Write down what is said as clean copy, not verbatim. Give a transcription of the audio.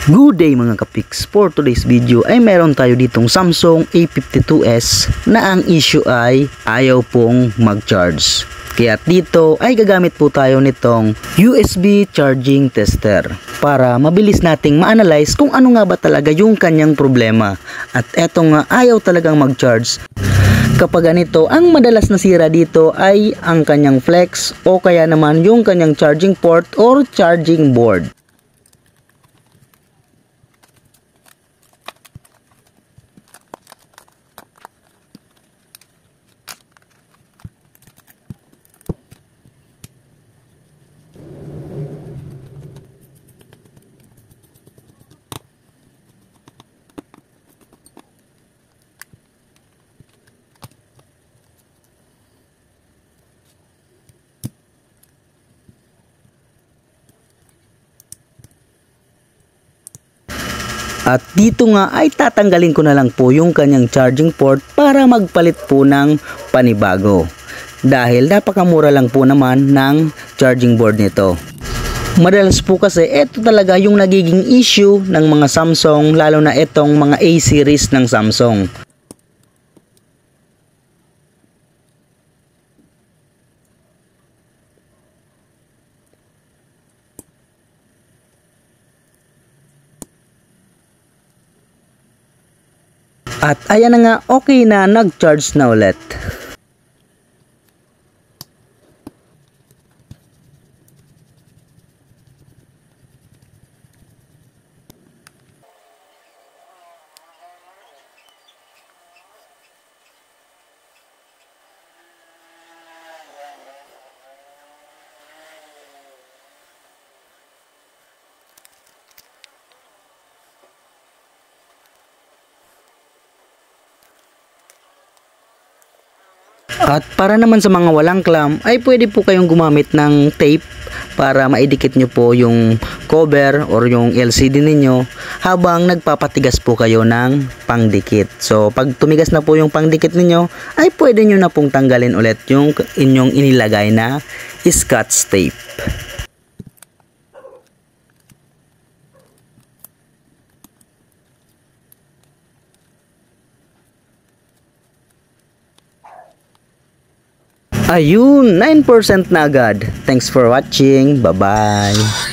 Good day mga kapiks, for today's video ay meron tayo ditong Samsung A52s na ang issue ay ayaw pong mag-charge. Kaya dito ay gagamit po tayo nitong USB charging tester para mabilis nating ma-analyze kung ano nga ba talaga yung kanyang problema. At eto nga, ayaw talagang mag-charge. Kapag ganito, ang madalas na sira dito ay ang kanyang flex o kaya naman yung kanyang charging port or charging board. At dito nga ay tatanggalin ko na lang po yung kanyang charging port para magpalit po ng panibago. Dahil napakamura lang po naman ng charging board nito. Madalas po kasi ito talaga yung nagiging issue ng mga Samsung, lalo na itong mga A series ng Samsung. At ayan na nga, okay na, nag-charge na ulit. At para naman sa mga walang clamp ay pwede po kayong gumamit ng tape para maidikit nyo po yung cover or yung LCD ninyo habang nagpapatigas po kayo ng pangdikit. So pag tumigas na po yung pangdikit ninyo ay pwede nyo na pong tanggalin ulit yung inyong inilagay na Scotch tape. Ayun, 9% na agad. Thanks for watching. Bye-bye.